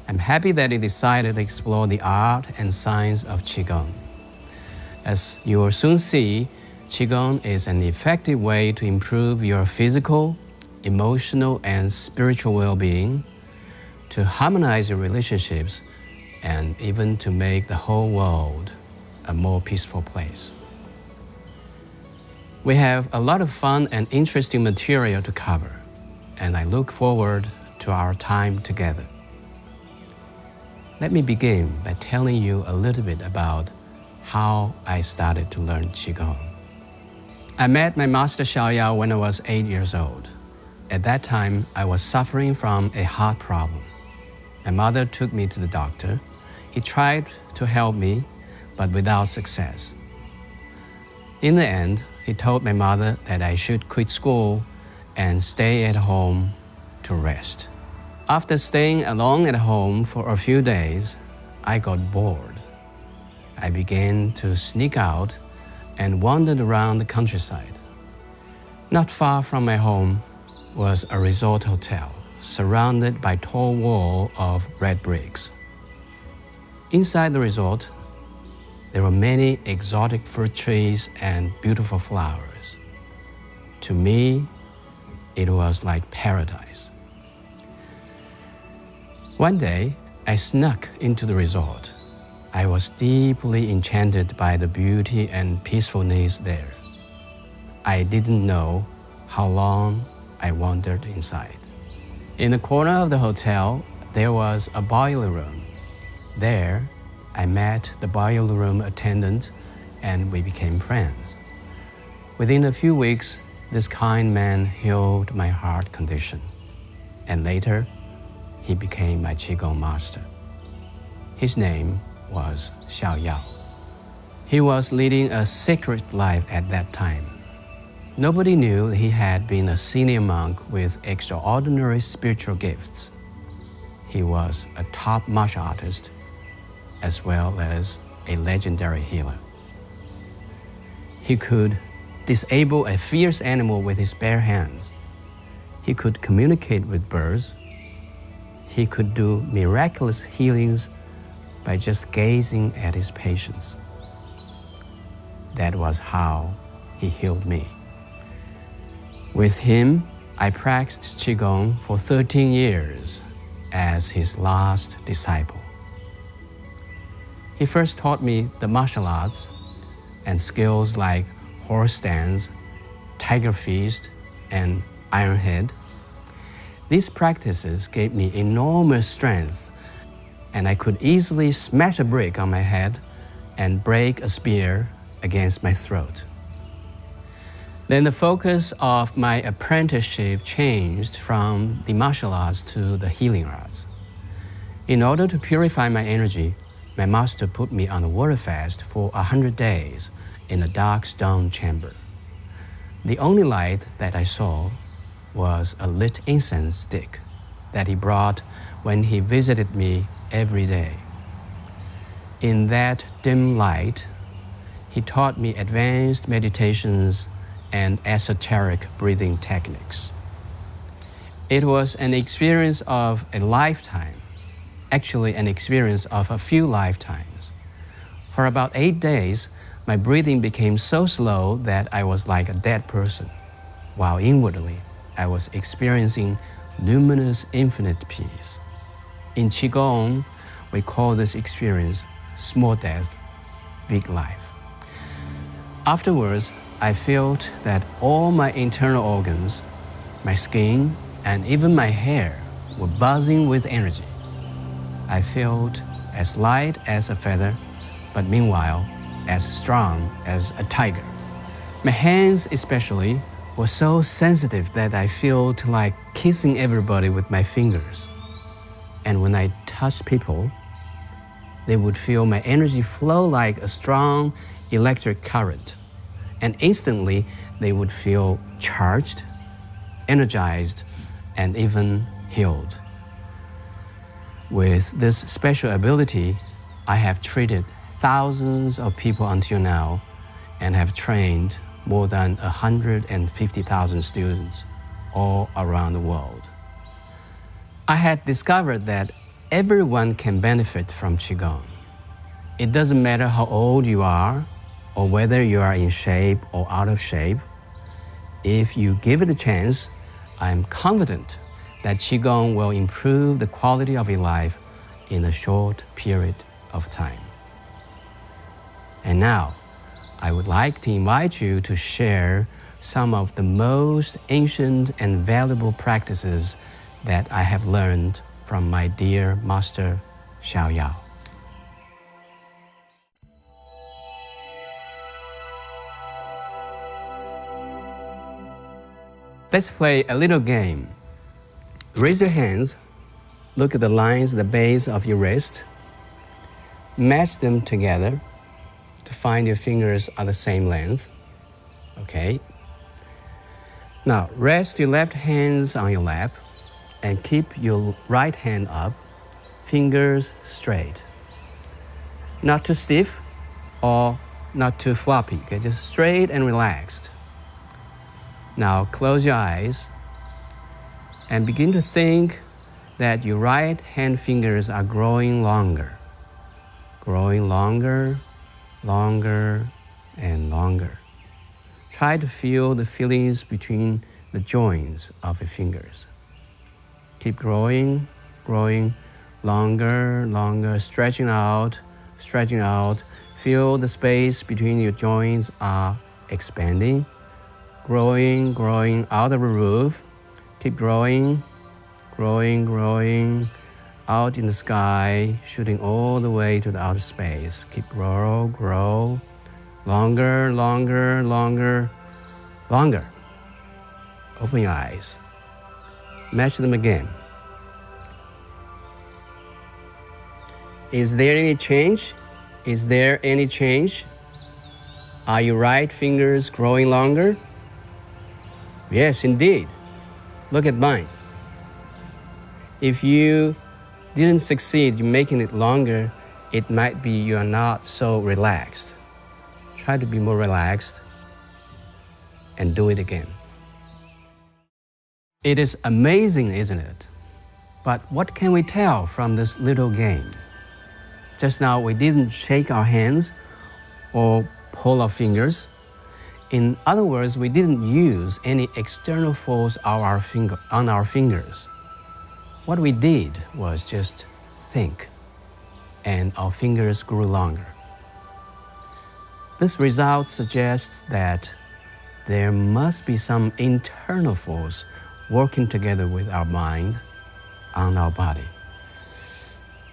I'm happy that he decided to explore the art and science of Qigong. As you will soon see, Qigong is an effective way to improve your physical, emotional, and spiritual well-being, to harmonize your relationships, and even to make the whole world a more peaceful place. We have a lot of fun and interesting material to cover, and I look forward to our time together. Let me begin by telling you a little bit about how I started to learn Qigong. I met my master Xiaoyao when I was 8 years old. At that time, I was suffering from a heart problem. My mother took me to the doctor. He tried to help me, but without success. In the end, he told my mother that I should quit school and stay at home to rest. After staying alone at home for a few days, I got bored. I began to sneak out and wandered around the countryside. Not far from my home was a resort hotel, surrounded by a tall wall of red bricks. Inside the resort, there were many exotic fruit trees and beautiful flowers. To me, it was like paradise. One day, I snuck into the resort. I was deeply enchanted by the beauty and peacefulness there. I didn't know how long I wandered inside. In the corner of the hotel, there was a boiler room. There, I met the boiler room attendant and we became friends. Within a few weeks, this kind man healed my heart condition, and later, he became my Qigong master. His name was Xiaoyao. He was leading a secret life at that time. Nobody knew he had been a senior monk with extraordinary spiritual gifts. He was a top martial artist as well as a legendary healer. He could disable a fierce animal with his bare hands. He could communicate with birds. He could do miraculous healings by just gazing at his patients. That was how he healed me. With him, I practiced Qigong for 13 years as his last disciple. He first taught me the martial arts and skills like horse stance, tiger fist, and iron head. These practices gave me enormous strength, and I could easily smash a brick on my head and break a spear against my throat. Then the focus of my apprenticeship changed from the martial arts to the healing arts. In order to purify my energy, my master put me on a water fast for 100 days in a dark stone chamber. The only light that I saw was a lit incense stick that he brought when he visited me every day. In that dim light, he taught me advanced meditations and esoteric breathing techniques. It was an experience of a lifetime, actually an experience of a few lifetimes. For about 8 days, my breathing became so slow that I was like a dead person, while inwardly I was experiencing luminous infinite peace. In Qigong, we call this experience small death, big life. Afterwards, I felt that all my internal organs, my skin, and even my hair were buzzing with energy. I felt as light as a feather, but meanwhile, as strong as a tiger. My hands especially were so sensitive that I felt like kissing everybody with my fingers. And when I touched people, they would feel my energy flow like a strong electric current. And instantly, they would feel charged, energized, and even healed. With this special ability, I have treated thousands of people until now and have trained more than 150,000 students all around the world. I had discovered that Everyone can benefit from Qigong. It doesn't matter how old you are or whether you are in shape or out of shape. If you give it a chance, I'm confident that Qigong will improve the quality of your life in a short period of time. And now, I would like to invite you to share some of the most ancient and valuable practices that I have learned from my dear master, Xiao Yao. Let's play a little game. Raise your hands, look at the lines at the base of your wrist, match them together to find your fingers are the same length. Okay. Now, rest your left hands on your lap and keep your right hand up, fingers straight. Not too stiff or not too floppy, okay? Just straight and relaxed. Now, close your eyes and begin to think that your right hand fingers are growing longer, longer and longer. Try to feel the feelings between the joints of your fingers. Keep growing, longer, stretching out. Feel the space between your joints are expanding, growing out of the roof. Keep growing, out in the sky, shooting all the way to the outer space. Keep grow, longer. Open your eyes. Match them again. Is there any change? Are your right fingers growing longer? Yes, indeed. Look at mine. If you didn't succeed in making it longer, it might be you are not so relaxed. Try to be more relaxed and do it again. It is amazing, isn't it? But what can we tell from this little game? Just now, we didn't shake our hands or pull our fingers. In other words, we didn't use any external force on our fingers. What we did was just think, and our fingers grew longer. This result suggests that there must be some internal force working together with our mind on our body.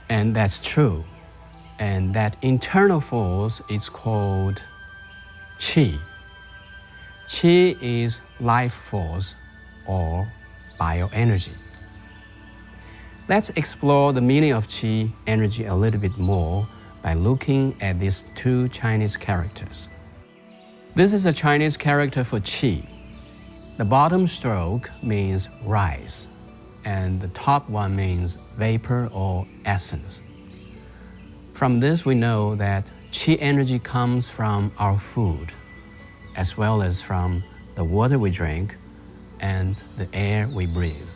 And that's true. And that internal force is called Qi. Qi is life force or bioenergy. Let's explore the meaning of Qi energy a little bit more by looking at these two Chinese characters. This is a Chinese character for Qi. The bottom stroke means rise, and the top one means vapor or essence. From this, we know that Qi energy comes from our food, as well as from the water we drink and the air we breathe.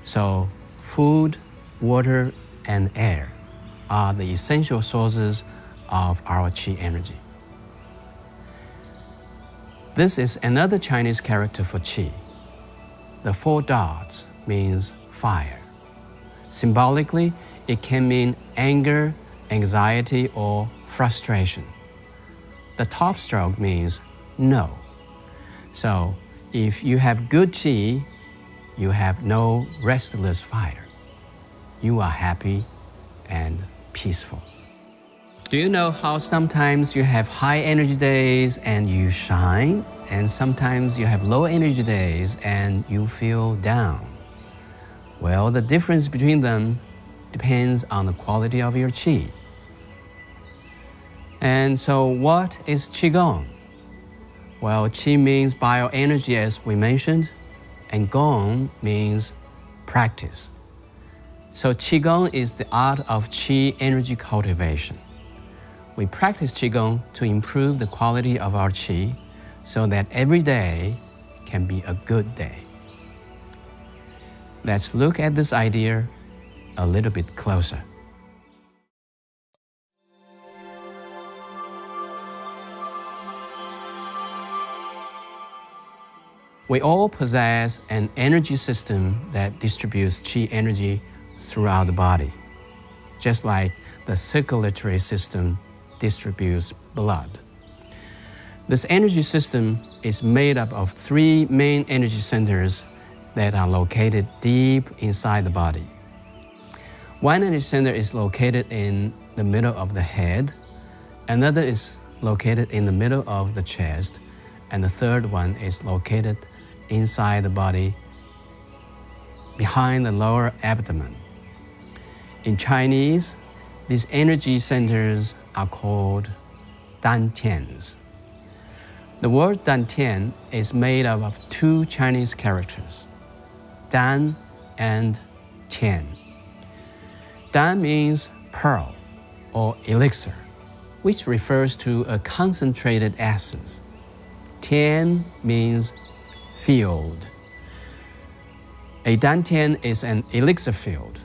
So, food, water, and air are the essential sources of our Qi energy. This is another Chinese character for Qi. The 4 dots means fire. Symbolically, it can mean anger, anxiety, or frustration. The top stroke means no. So, if you have good Qi, you have no restless fire. You are happy and peaceful. Do you know how sometimes you have high energy days and you shine, and sometimes you have low energy days and you feel down? Well, the difference between them depends on the quality of your Qi. And so what is Qigong? Well, Qi means bioenergy, as we mentioned, and Gong means practice. So Qigong is the art of Qi energy cultivation. We practice Qigong to improve the quality of our Qi so that every day can be a good day. Let's look at this idea a little bit closer. We all possess an energy system that distributes qi energy throughout the body, just like the circulatory system distributes blood. This energy system is made up of 3 main energy centers that are located deep inside the body. One energy center is located in the middle of the head, another is located in the middle of the chest, and the third one is located inside the body behind the lower abdomen. In Chinese, these energy centers are called dantians. The word dantian is made up of 2 Chinese characters, dan and tian. Dan means pearl or elixir, which refers to a concentrated essence. Tian means field. A dantian is an elixir field.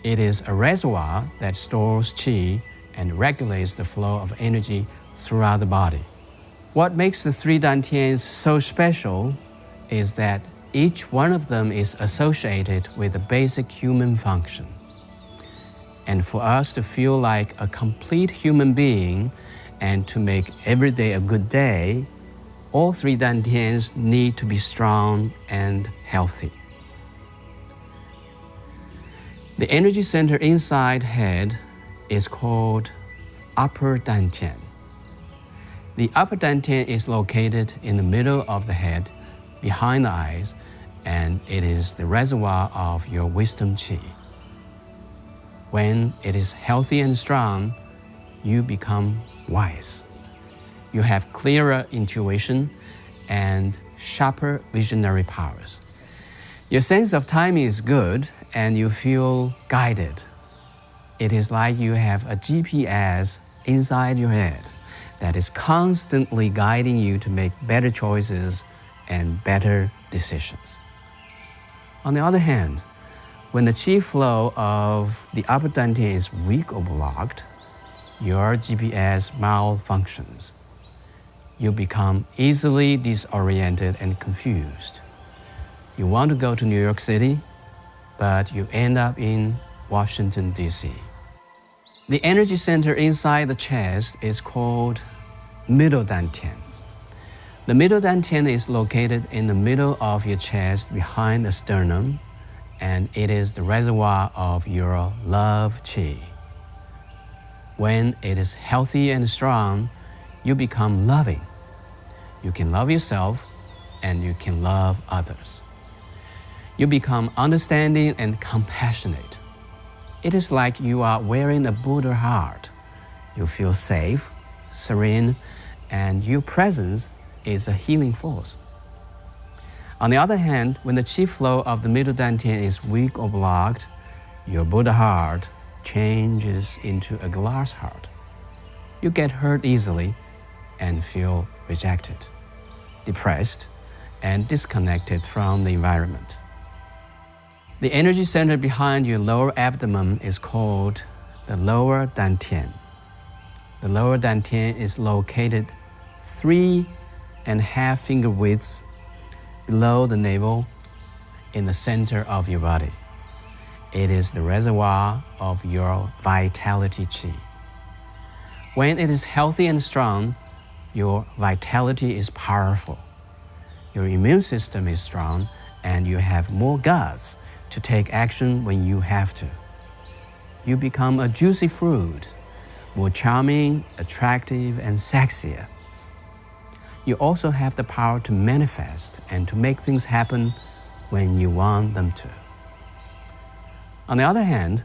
It is a reservoir that stores qi and regulates the flow of energy throughout the body. What makes the 3 dantians so special is that each one of them is associated with a basic human function. And for us to feel like a complete human being and to make every day a good day, all 3 dantians need to be strong and healthy. The energy center inside head is called upper dantian. The upper dantian is located in the middle of the head, behind the eyes, and it is the reservoir of your wisdom qi. When it is healthy and strong, you become wise. You have clearer intuition and sharper visionary powers. Your sense of timing is good and you feel guided. It is like you have a GPS inside your head that is constantly guiding you to make better choices and better decisions. On the other hand, when the qi flow of the upper dantian is weak or blocked, your GPS malfunctions. You become easily disoriented and confused. You want to go to New York City, but you end up in Washington, D.C. The energy center inside the chest is called middle dantian. The middle dantian is located in the middle of your chest behind the sternum, and it is the reservoir of your love qi. When it is healthy and strong, you become loving. You can love yourself and you can love others. You become understanding and compassionate. It is like you are wearing a Buddha heart. You feel safe, serene, and your presence is a healing force. On the other hand, when the qi flow of the middle dantian is weak or blocked, your Buddha heart changes into a glass heart. You get hurt easily and feel rejected, depressed, and disconnected from the environment. The energy center behind your lower abdomen is called the lower dantian. The lower dantian is located 3.5 finger widths below the navel in the center of your body. It is the reservoir of your vitality qi. When it is healthy and strong, your vitality is powerful. Your immune system is strong and you have more guts to take action when you have to. You become a juicy fruit, more charming, attractive, and sexier. You also have the power to manifest and to make things happen when you want them to. On the other hand,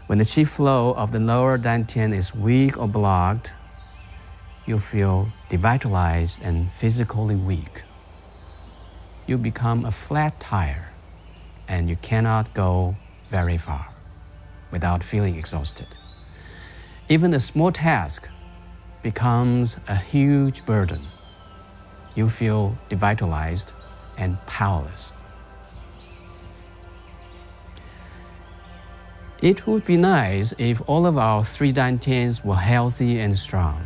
when the qi flow of the lower dantian is weak or blocked, you feel devitalized and physically weak. You become a flat tire and you cannot go very far without feeling exhausted. Even a small task becomes a huge burden. You feel devitalized and powerless. It would be nice if all of our three dantians were healthy and strong.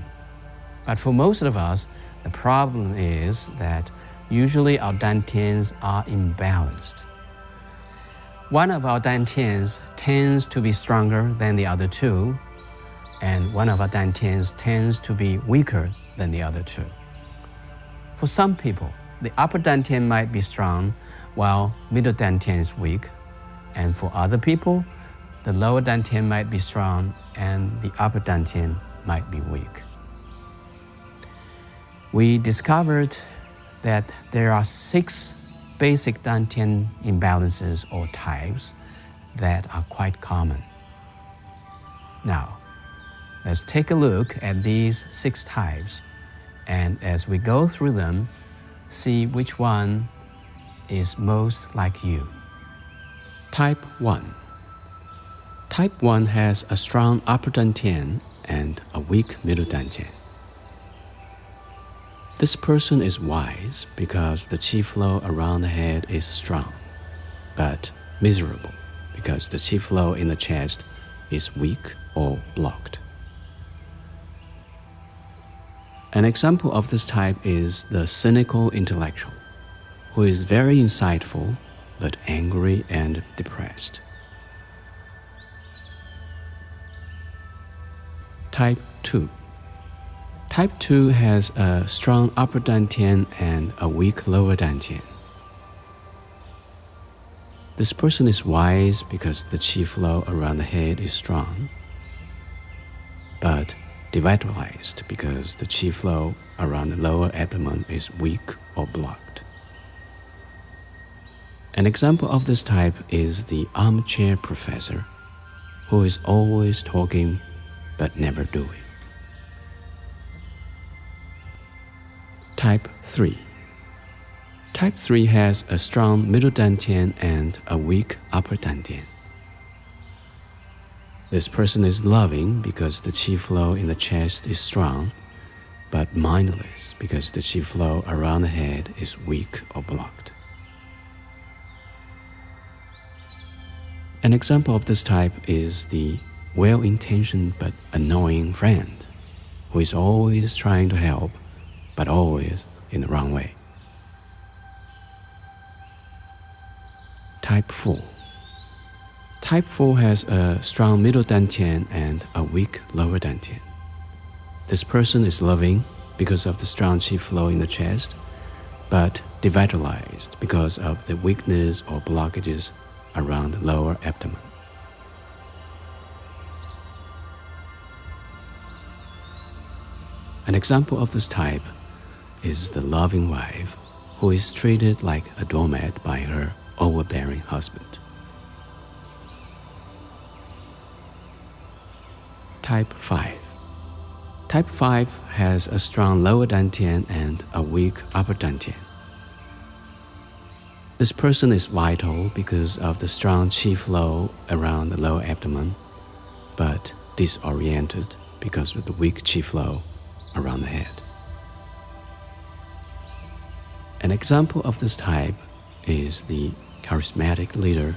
But for most of us, the problem is that usually our dantians are imbalanced. One of our dantians tends to be stronger than the other two, and one of our dantians tends to be weaker than the other two. For some people, the upper dantian might be strong while middle dantian is weak, and for other people, the lower dantian might be strong and the upper dantian might be weak. We discovered that there are 6 basic dantian imbalances or types that are quite common. Now, let's take a look at these 6 types, and as we go through them, see which one is most like you. Type 1. Type 1 has a strong upper dantian and a weak middle dantian. This person is wise because the qi flow around the head is strong, but miserable because the qi flow in the chest is weak or blocked. An example of this type is the cynical intellectual, who is very insightful but angry and depressed. Type 2. Type 2 has a strong upper dantian and a weak lower dantian. This person is wise because the qi flow around the head is strong, but devitalized because the qi flow around the lower abdomen is weak or blocked. An example of this type is the armchair professor, who is always talking but never doing. Type 3. Type 3 has a strong middle dantian and a weak upper dantian. This person is loving because the qi flow in the chest is strong, but mindless because the qi flow around the head is weak or blocked. An example of this type is the well-intentioned but annoying friend, who is always trying to help, but always in the wrong way. Type 4. Type 4 has a strong middle dantian and a weak lower dantian. This person is loving because of the strong qi flow in the chest, but devitalized because of the weakness or blockages around the lower abdomen. An example of this type is the loving wife, who is treated like a doormat by her overbearing husband. Type 5. Type 5 has a strong lower dantian and a weak upper dantian. This person is vital because of the strong qi flow around the lower abdomen, but disoriented because of the weak qi flow around the head. An example of this type is the charismatic leader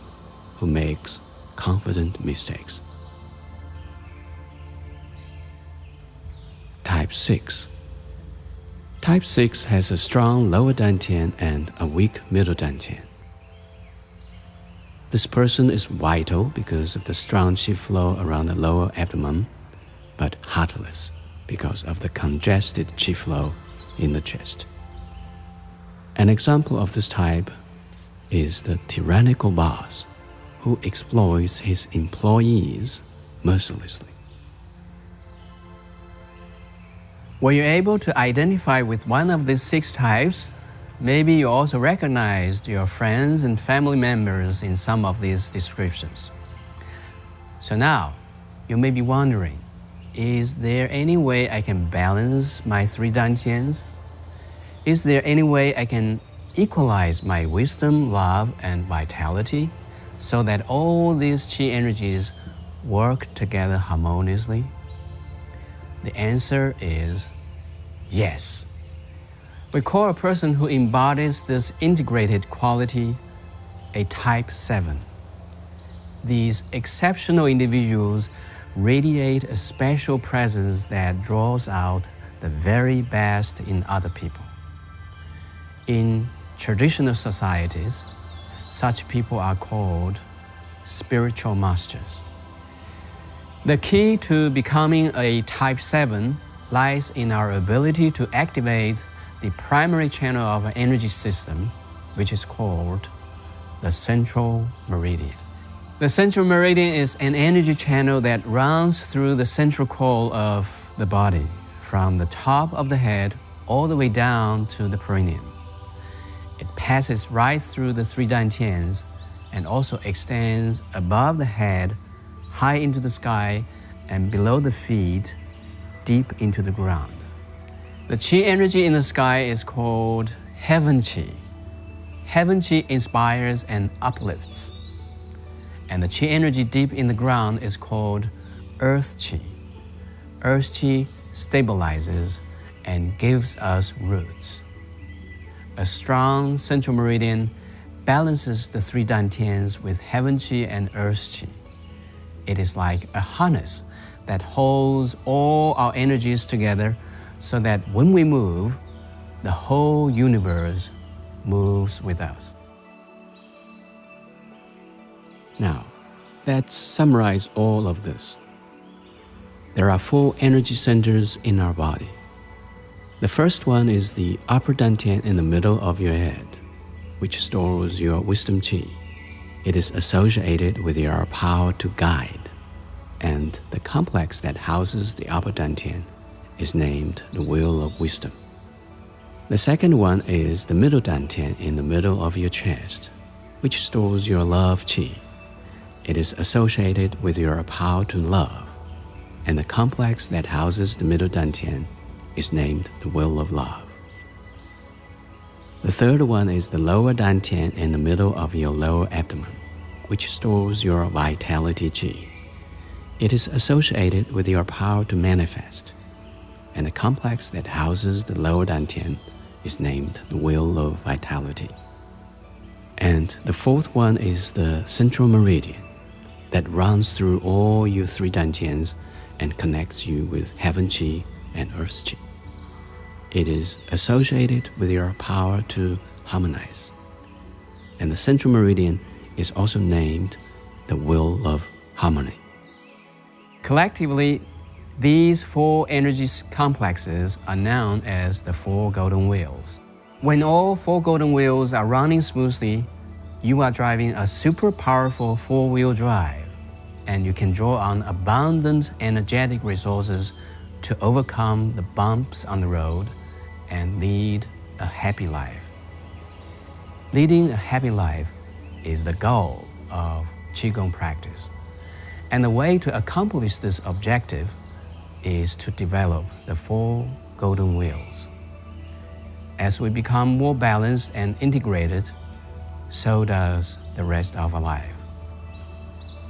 who makes confident mistakes. Type 6. Type 6 has a strong lower dantian and a weak middle dantian. This person is vital because of the strong qi flow around the lower abdomen, but heartless because of the congested qi flow in the chest. An example of this type is the tyrannical boss who exploits his employees mercilessly. Were you able to identify with one of these 6 types? Maybe you also recognized your friends and family members in some of these descriptions. So now, you may be wondering, is there any way I can balance my 3 dantians? Is there any way I can equalize my wisdom, love, and vitality so that all these qi energies work together harmoniously? The answer is yes. We call a person who embodies this integrated quality a type 7. These exceptional individuals radiate a special presence that draws out the very best in other people. In traditional societies, such people are called spiritual masters. The key to becoming a Type 7 lies in our ability to activate the primary channel of our energy system, which is called the central meridian. The central meridian is an energy channel that runs through the central core of the body, from the top of the head all the way down to the perineum. It passes right through the three dantians and also extends above the head, high into the sky, and below the feet, deep into the ground. The qi energy in the sky is called heaven qi. Heaven qi inspires and uplifts. And the qi energy deep in the ground is called earth qi. Earth qi stabilizes and gives us roots. A strong central meridian balances the three dantians with heaven qi and earth qi. It is like a harness that holds all our energies together so that when we move, the whole universe moves with us. Now, let's summarize all of this. There are 4 energy centers in our body. The first one is the upper dantian in the middle of your head, which stores your wisdom qi. It is associated with your power to guide, and the complex that houses the upper dantian is named the wheel of wisdom. The second one is the middle dantian in the middle of your chest, which stores your love qi. It is associated with your power to love, and the complex that houses the middle dantian is named the wheel of love. The third one is the lower dantian in the middle of your lower abdomen, which stores your vitality qi. It is associated with your power to manifest, and the complex that houses the lower dantian is named the wheel of vitality. And the fourth one is the central meridian that runs through all your 3 dantians and connects you with heaven qi and earth qi. It is associated with your power to harmonize. And the central meridian is also named the wheel of harmony. Collectively, these 4 energy complexes are known as the 4 golden wheels. When all 4 golden wheels are running smoothly, you are driving a super powerful 4-wheel drive, and you can draw on abundant energetic resources to overcome the bumps on the road and lead a happy life. Leading a happy life is the goal of Qigong practice. And the way to accomplish this objective is to develop the 4 golden wheels. As we become more balanced and integrated, so does the rest of our life.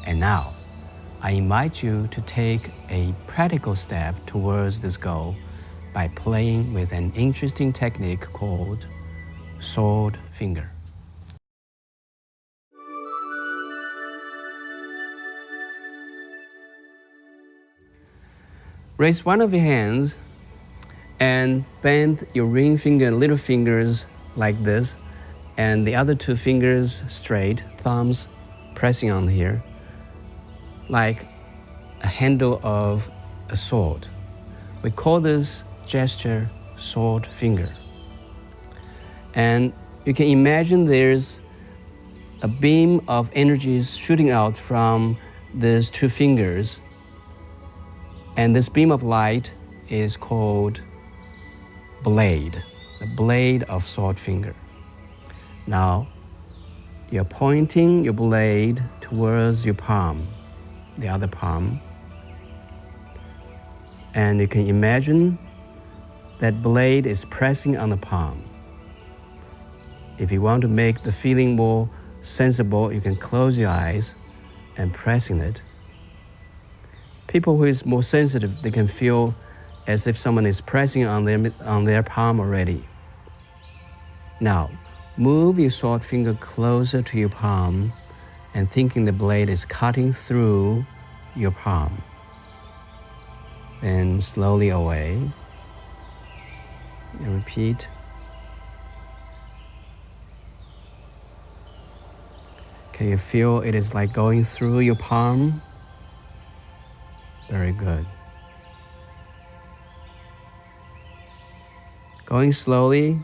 And now, I invite you to take a practical step towards this goal by playing with an interesting technique called sword finger. Raise one of your hands and bend your ring finger and little fingers like this, and the other 2 fingers straight, thumbs pressing on here, like a handle of a sword. We call this gesture sword finger. And you can imagine there's a beam of energies shooting out from these 2 fingers, and this beam of light is called blade, the blade of sword finger. Now, you're pointing your blade towards your palm, the other palm, and you can imagine that blade is pressing on the palm. If you want to make the feeling more sensible, you can close your eyes and pressing it. People who is more sensitive, they can feel as if someone is pressing on their palm already. Now, move your sword finger closer to your palm and thinking the blade is cutting through your palm. Then slowly away, and repeat. Can you feel it is like going through your palm? Very good. Going slowly,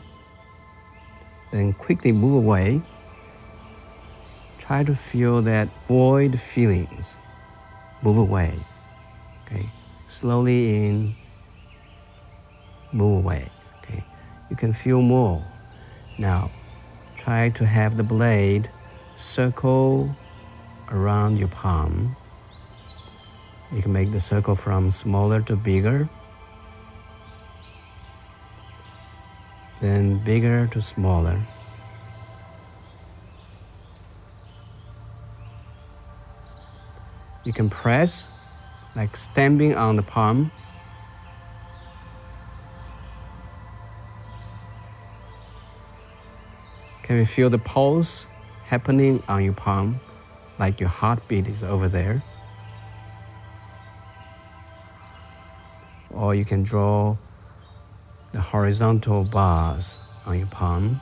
then quickly move away. Try to feel that void feelings. Move away. Okay. Slowly in, move away. Okay. You can feel more. Now, try to have the blade circle around your palm. You can make the circle from smaller to bigger, then bigger to smaller. You can press, like stamping on the palm. Can you feel the pulse happening on your palm, like your heartbeat is over there? Or you can draw the horizontal bars on your palm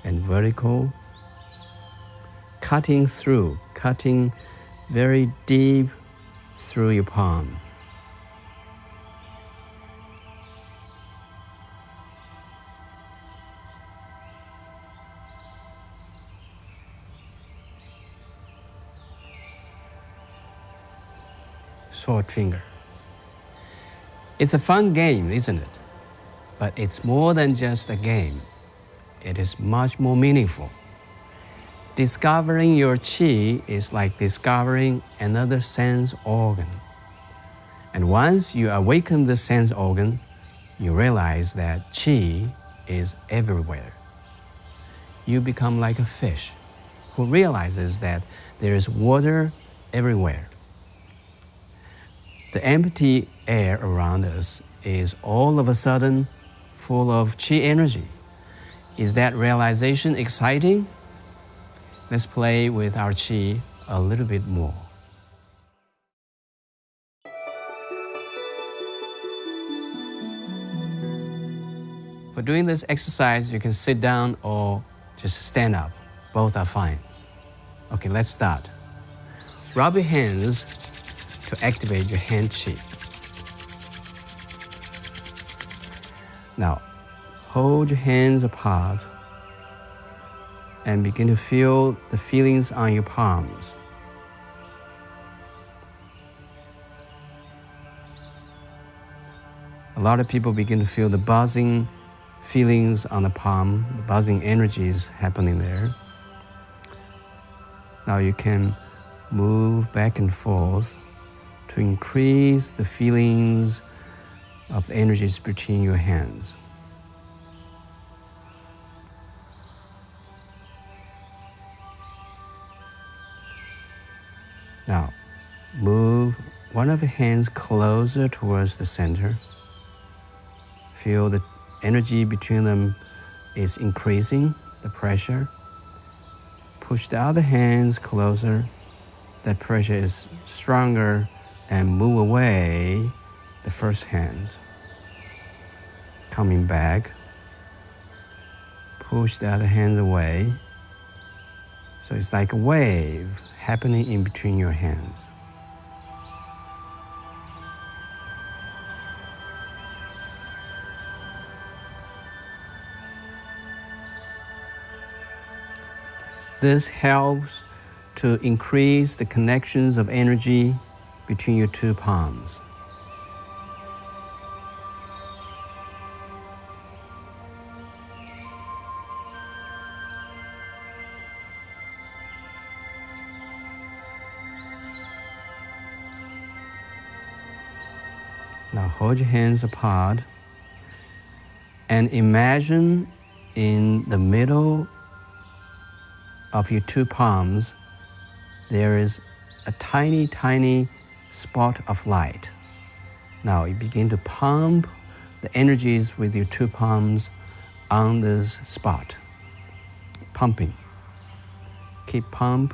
and vertical, cutting very deep through your palm. Short finger. It's a fun game, isn't it? But it's more than just a game. It is much more meaningful. Discovering your qi is like discovering another sense organ. And once you awaken the sense organ, you realize that qi is everywhere. You become like a fish who realizes that there is water everywhere. The empty air around us is all of a sudden full of qi energy. Is that realization exciting? Let's play with our qi a little bit more. For doing this exercise, you can sit down or just stand up. Both are fine. Okay, let's start. Rub your hands to activate your hand qi. Now, hold your hands apart and begin to feel the feelings on your palms. A lot of people begin to feel the buzzing feelings on the palm, the buzzing energies happening there. Now you can move back and forth to increase the feelings of the energies between your hands. Now, move one of your hands closer towards the center. Feel the energy between them is increasing, the pressure. Push the other hands closer. That pressure is stronger, and move away the first hands. Coming back. Push the other hands away. So it's like a wave happening in between your hands. This helps to increase the connections of energy between your two palms. Now hold your hands apart and imagine in the middle of your two palms there is a tiny, tiny spot of light. Now you begin to pump the energies with your two palms on this spot, pumping. keep pump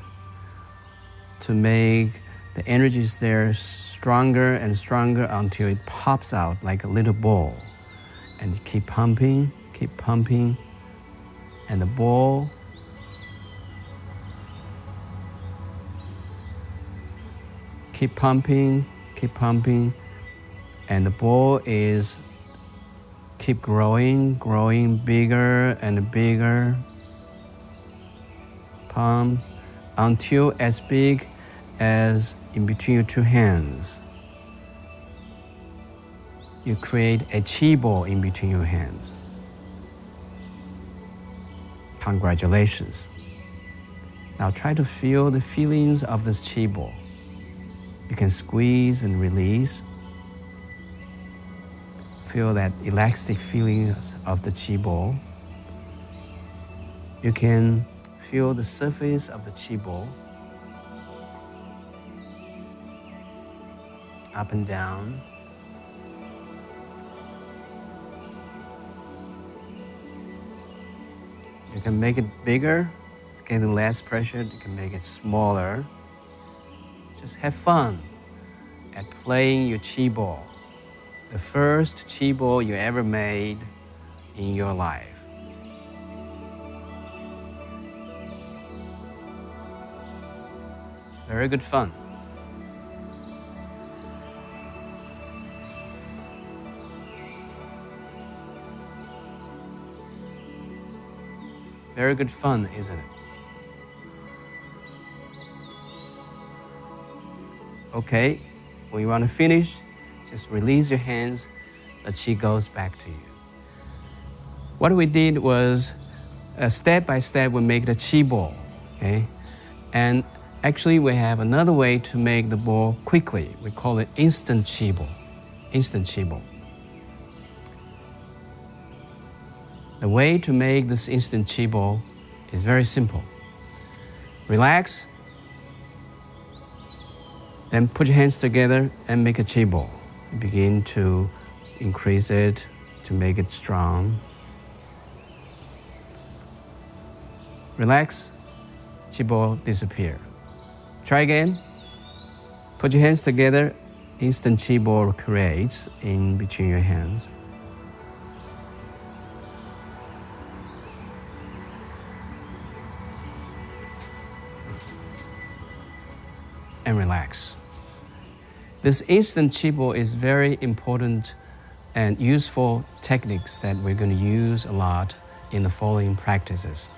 to make the energies there stronger and stronger until it pops out like a little ball. And you keep pumping, and the ball keep pumping, and the ball is keep growing bigger and bigger. Pump until as big as in between your two hands. You create a chi ball in between your hands. Congratulations. Now try to feel the feelings of this chi ball. You can squeeze and release. Feel that elastic feelings of the chi ball. You can feel the surface of the chi ball. Up and down. You can make it bigger. It's getting less pressure. You can make it smaller. Just have fun at playing your chi ball. The first chi ball you ever made in your life. Very good fun. Very good fun, isn't it? Okay, when you want to finish, just release your hands, the chi goes back to you. What we did was, step by step, we make the chi ball, okay? And actually, we have another way to make the ball quickly. We call it instant chi ball. Instant chi ball. The way to make this instant chi ball is very simple. Relax, then put your hands together and make a chi ball. Begin to increase it to make it strong. Relax, chi ball disappear. Try again. Put your hands together, instant chi ball creates in between your hands. And relax. This instant chi ball is very important and useful techniques that we're going to use a lot in the following practices.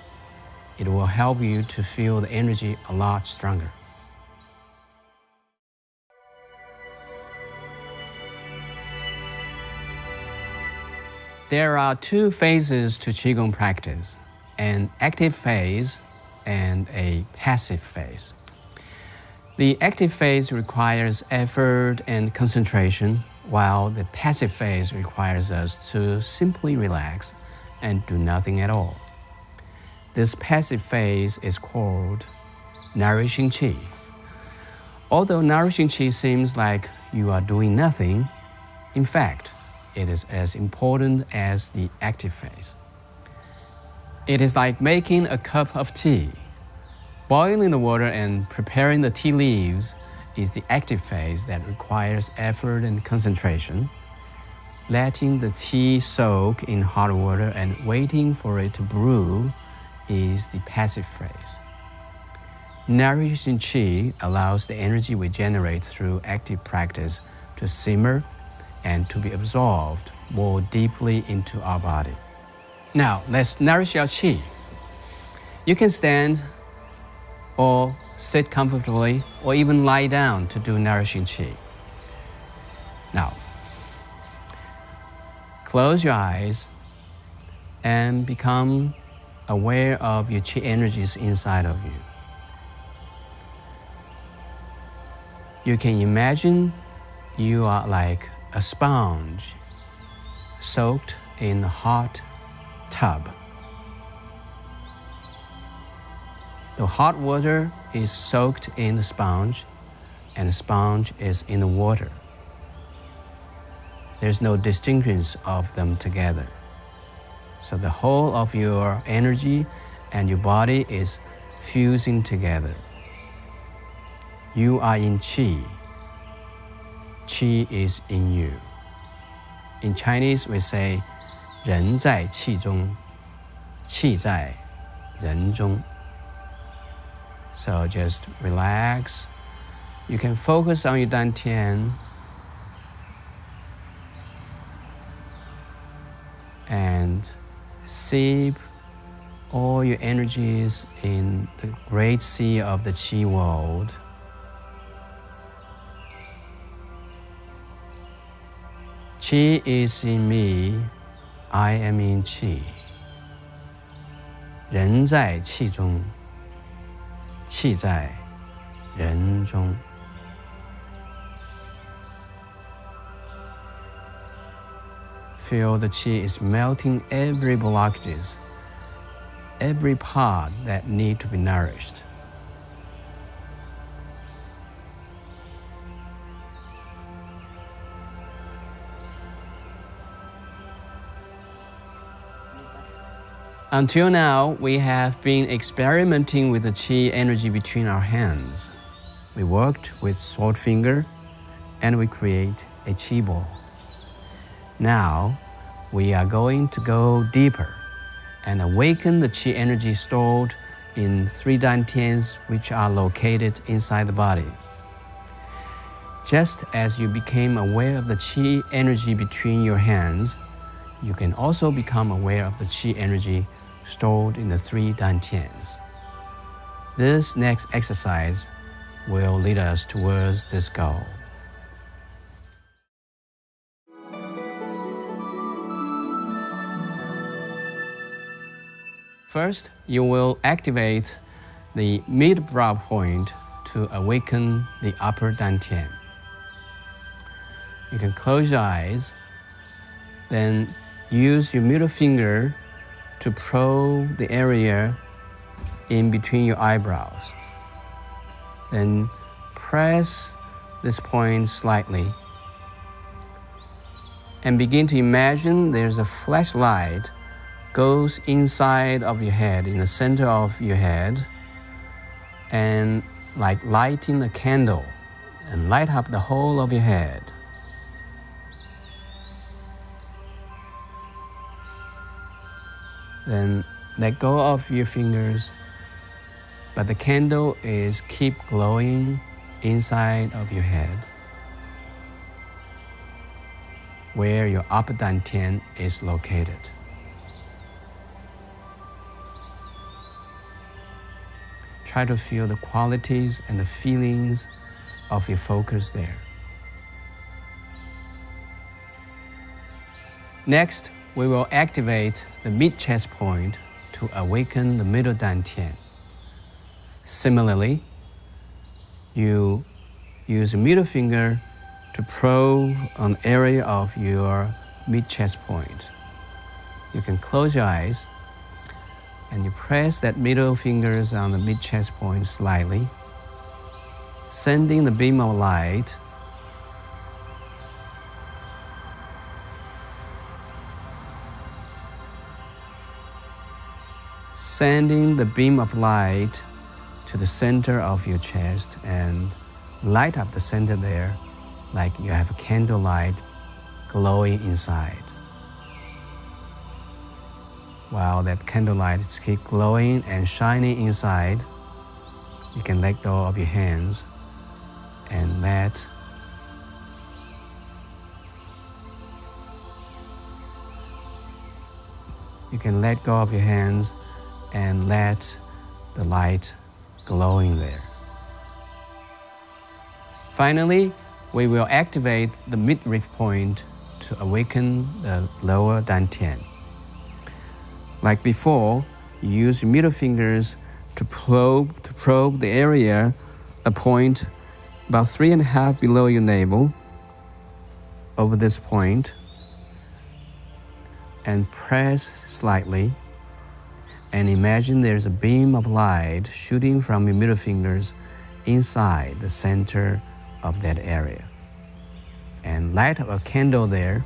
It will help you to feel the energy a lot stronger. There are two phases to Qigong practice, an active phase and a passive phase. The active phase requires effort and concentration, while the passive phase requires us to simply relax and do nothing at all. This passive phase is called nourishing qi. Although nourishing qi seems like you are doing nothing, in fact, it is as important as the active phase. It is like making a cup of tea. Boiling the water and preparing the tea leaves is the active phase that requires effort and concentration. Letting the tea soak in hot water and waiting for it to brew is the passive phase. Nourishing qi allows the energy we generate through active practice to simmer and to be absorbed more deeply into our body. Now, let's nourish our qi. You can stand or sit comfortably, or even lie down to do nourishing qi. Now, close your eyes and become aware of your qi energies inside of you. You can imagine you are like a sponge soaked in a hot tub. The hot water is soaked in the sponge, and the sponge is in the water. There's no distinction of them together. So the whole of your energy and your body is fusing together. You are in Qi. Qi is in you. In Chinese, we say, 人在气中, 气在人中. So just relax. You can focus on your dantian and seep all your energies in the great sea of the Qi world. Qi is in me, I am in Qi. 人在气中, 气在人中. Feel the Qi is melting every blockages, every part that need to be nourished. Until now, we have been experimenting with the Qi energy between our hands. We worked with sword finger and we create a Qi ball. Now, we are going to go deeper and awaken the Qi energy stored in 3 dantians which are located inside the body. Just as you became aware of the Qi energy between your hands, you can also become aware of the Qi energy stored in the 3 dantians. This next exercise will lead us towards this goal. First, you will activate the mid-brow point to awaken the upper dantian. You can close your eyes, then use your middle finger to probe the area in between your eyebrows. Then press this point slightly and begin to imagine there's a flashlight goes inside of your head, in the center of your head, and like lighting a candle and light up the whole of your head. Then let go of your fingers, but the candle is keep glowing inside of your head, where your upper dantian is located. Try to feel the qualities and the feelings of your focus there. Next, we will activate the mid-chest point to awaken the middle dantian. Similarly, you use your middle finger to probe an area of your mid-chest point. You can close your eyes and you press that middle fingers on the mid-chest point slightly, sending the beam of light to the center of your chest and light up the center there like you have a candlelight glowing inside. While that candlelight is keep glowing and shining inside, you can let go of your hands and let the light glowing there. Finally, we will activate the midriff point to awaken the lower dantian. Like before, you use your middle fingers to probe the area, a point about 3.5 below your navel, over this point, and press slightly, and imagine there's a beam of light shooting from your middle fingers inside the center of that area. And light up a candle there.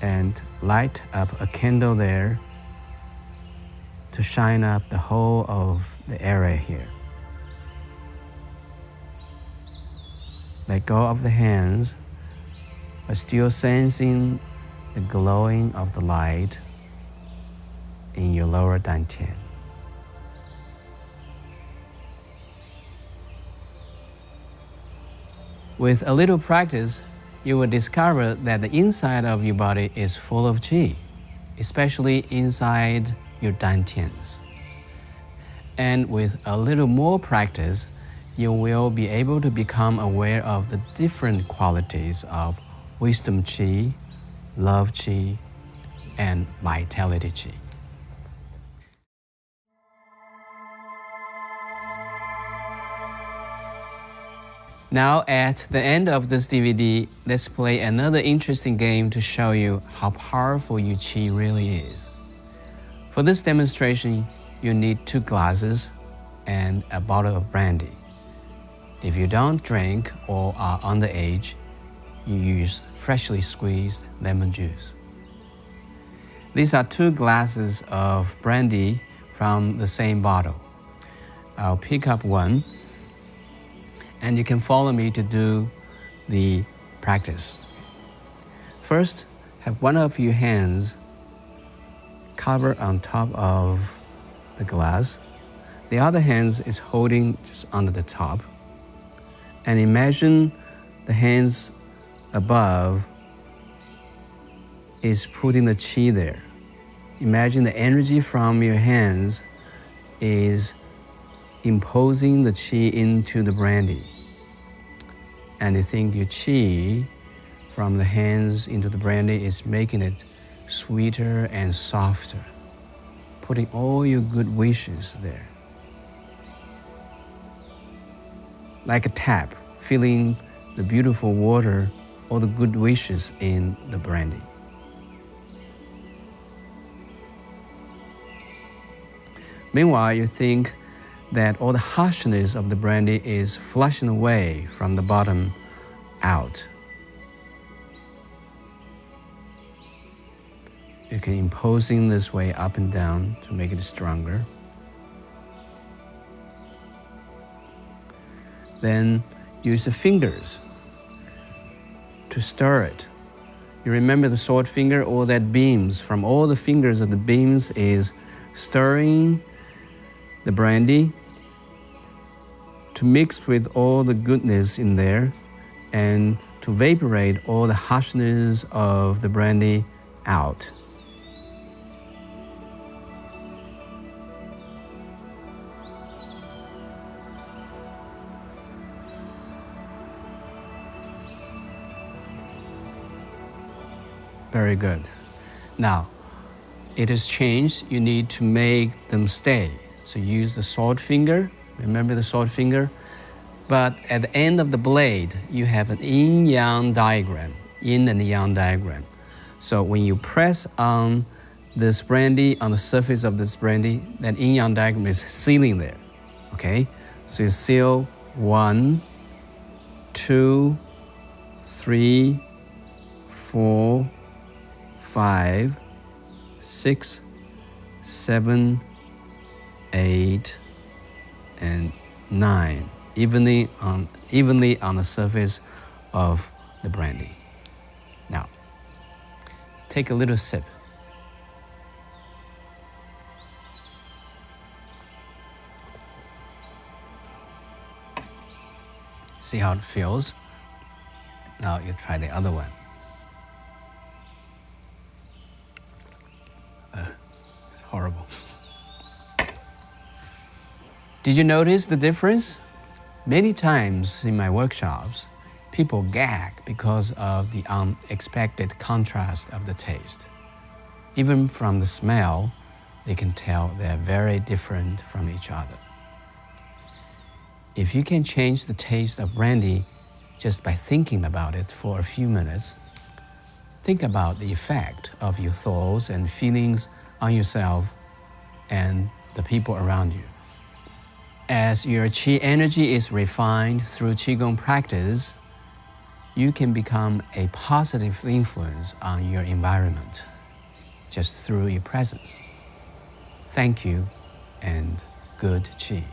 and light up a candle there to shine up the whole of the area here. Let go of the hands, but still sensing the glowing of the light in your lower dantian. With a little practice, you will discover that the inside of your body is full of qi, especially inside your dantians. And with a little more practice, you will be able to become aware of the different qualities of wisdom qi, love qi, and vitality qi. Now at the end of this DVD, let's play another interesting game to show you how powerful your qi really is. For this demonstration, you need 2 glasses and a bottle of brandy. If you don't drink or are underage, you use freshly squeezed lemon juice. These are 2 glasses of brandy from the same bottle. I'll pick up one, and you can follow me to do the practice. First, have one of your hands covered on top of the glass. The other hand is holding just under the top. And imagine the hands above is putting the qi there. Imagine the energy from your hands is imposing the qi into the brandy. And you think your qi from the hands into the brandy is making it sweeter and softer, putting all your good wishes there. Like a tap, filling the beautiful water, all the good wishes in the brandy. Meanwhile, you think that all the harshness of the brandy is flushing away from the bottom out. You can imposing this way up and down to make it stronger. Then use the fingers to stir it. You remember the sword finger, all that beams from all the fingers of the beams is stirring the brandy to mix with all the goodness in there and to vaporate all the harshness of the brandy out. Very good. Now, it has changed. You need to make them stay. So use the sword finger. Remember the sword finger? But at the end of the blade, you have an yin-yang diagram, yin and yang diagram. So when you press on this brandy, on the surface of this brandy, that yin-yang diagram is sealing there, okay? So you seal 1, 2, 3, 4, 5, 6, 7, 8, and 9, evenly on the surface of the brandy. Now, take a little sip. See how it feels. Now you try the other one. It's horrible. Did you notice the difference? Many times in my workshops, people gag because of the unexpected contrast of the taste. Even from the smell, they can tell they're very different from each other. If you can change the taste of brandy just by thinking about it for a few minutes, think about the effect of your thoughts and feelings on yourself and the people around you. As your qi energy is refined through qigong practice, You can become a positive influence on your environment just through your presence. Thank you and good Qi.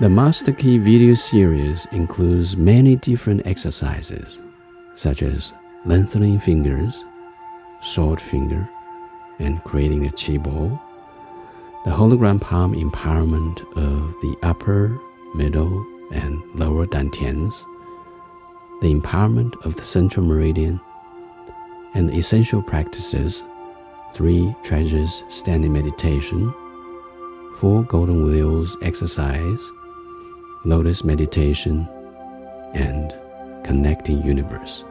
The Master Key video series includes many different exercises, such as lengthening fingers, sword finger, and creating a Qi ball, the hologram palm empowerment of the upper, middle, and lower dantians, the empowerment of the central meridian, and the essential practices, 3 treasures standing meditation, 4 golden wheels exercise, lotus meditation, and connecting universe.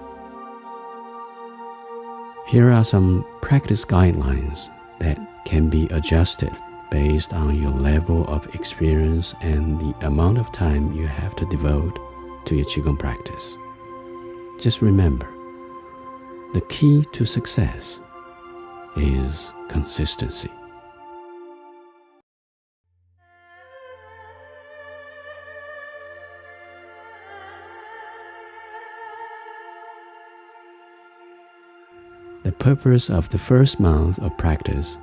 Here are some practice guidelines that can be adjusted based on your level of experience and the amount of time you have to devote to your Qigong practice. Just remember, the key to success is consistency. The purpose of the first month of practice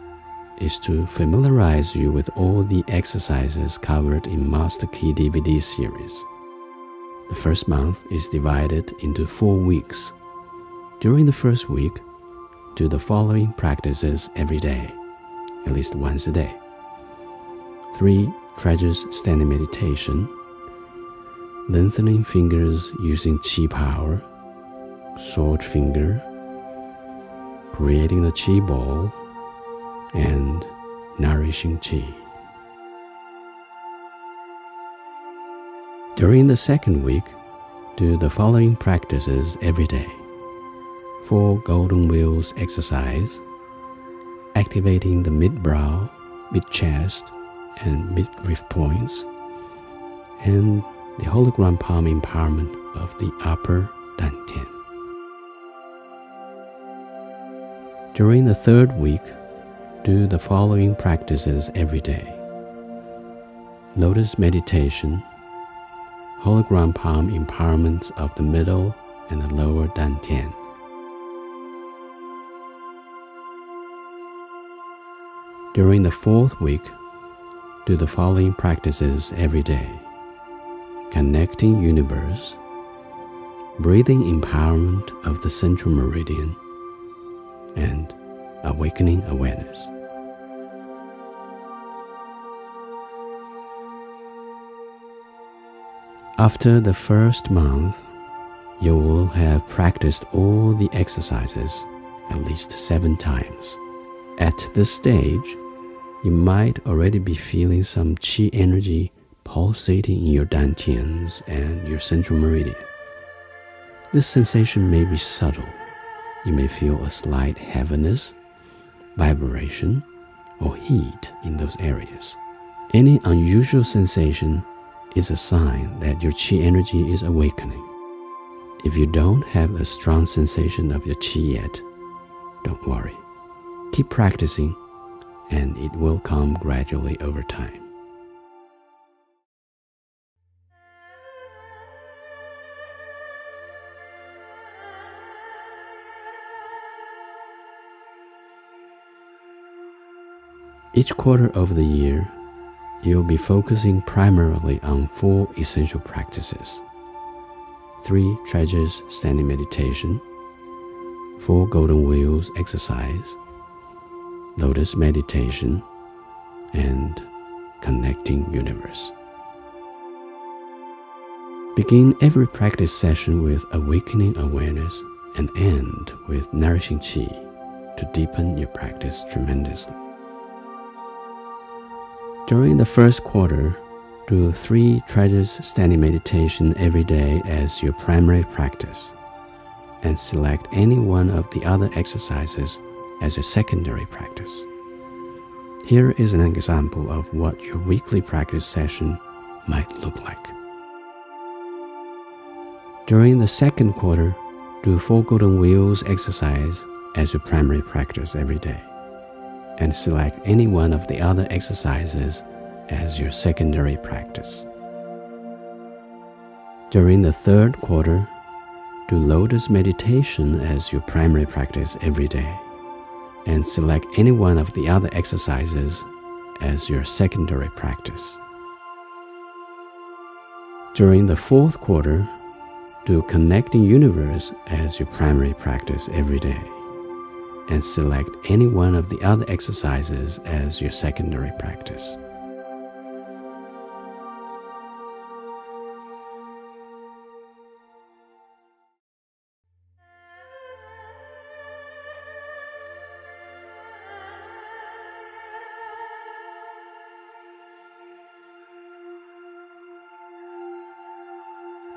is to familiarize you with all the exercises covered in Master Key DVD series. The first month is divided into 4 weeks. During the first week, do the following practices every day, at least once a day. 3 treasures standing meditation, lengthening fingers using Qi power, sword finger, creating the Qi ball, and nourishing Qi. During the second week, do the following practices every day. 4 golden wheels exercise, activating the mid-brow, mid-chest, and midriff points, and the hologram palm empowerment of the upper dantian. During the third week, do the following practices every day. Lotus meditation, hologram palm empowerment of the middle and the lower dantian. During the fourth week, do the following practices every day. Connecting universe, breathing empowerment of the central meridian, and awakening awareness. After the first month, you will have practiced all the exercises at least 7 times. At this stage, you might already be feeling some Qi energy pulsating in your dantians and your central meridian. This sensation may be subtle. You may feel a slight heaviness, vibration, or heat in those areas. Any unusual sensation is a sign that your Qi energy is awakening. If you don't have a strong sensation of your Qi yet, don't worry. Keep practicing, and it will come gradually over time. Each quarter of the year, you'll be focusing primarily on 4 essential practices: 3 treasures standing meditation, 4 golden wheels exercise, lotus meditation, and connecting universe. Begin every practice session with awakening awareness and end with nourishing qi to deepen your practice tremendously. During the first quarter, do 3 treasures standing meditation every day as your primary practice, and select any one of the other exercises as a secondary practice. Here is an example of what your weekly practice session might look like. During the second quarter, do 4 golden wheels exercise as your primary practice every day, and select any one of the other exercises as your secondary practice. During the third quarter, do lotus meditation as your primary practice every day, and select any one of the other exercises as your secondary practice. During the fourth quarter, do connecting universe as your primary practice every day, and select any one of the other exercises as your secondary practice.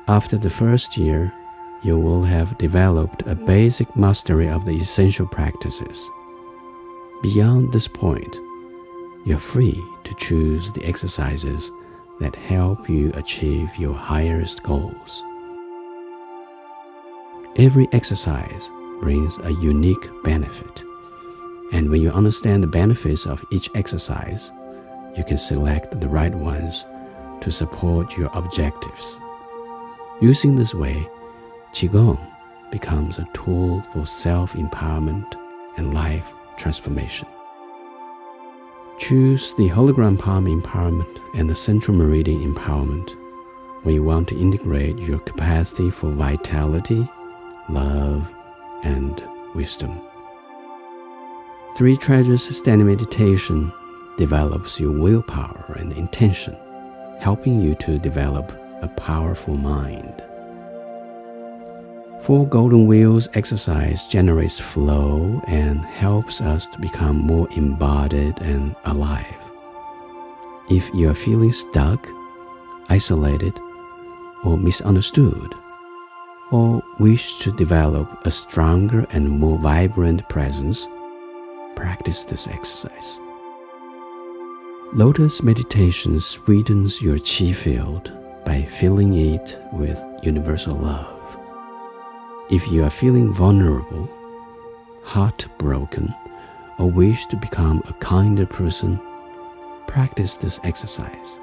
After the first year, you will have developed a basic mastery of the essential practices. Beyond this point, you're free to choose the exercises that help you achieve your highest goals. Every exercise brings a unique benefit, and when you understand the benefits of each exercise, you can select the right ones to support your objectives. Using this way, Qigong becomes a tool for self-empowerment and life transformation. Choose the hologram palm empowerment and the central meridian empowerment when you want to integrate your capacity for vitality, love, and wisdom. 3 treasures standing meditation develops your willpower and intention, helping you to develop a powerful mind. 4 golden wheels exercise generates flow and helps us to become more embodied and alive. If you are feeling stuck, isolated, or misunderstood, or wish to develop a stronger and more vibrant presence, practice this exercise. Lotus meditation sweetens your qi field by filling it with universal love. If you are feeling vulnerable, heartbroken, or wish to become a kinder person, practice this exercise.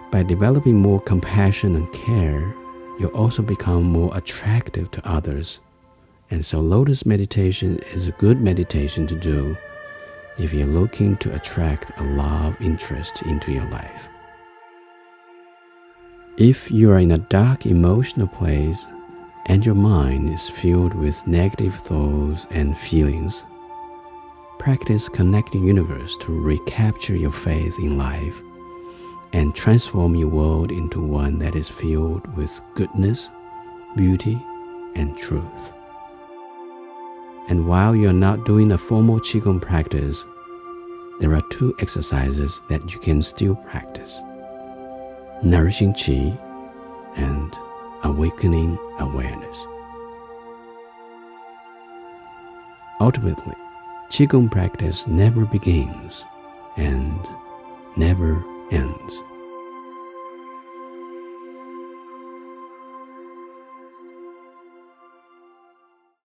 By developing more compassion and care, you'll also become more attractive to others. And so lotus meditation is a good meditation to do if you're looking to attract a lot of interest into your life. If you are in a dark emotional place and your mind is filled with negative thoughts and feelings, practice connecting universe to recapture your faith in life and transform your world into one that is filled with goodness, beauty, and truth. And while you're not doing a formal Qigong practice, there are 2 exercises that you can still practice: nourishing qi and awakening awareness. Ultimately, Qigong practice never begins and never ends.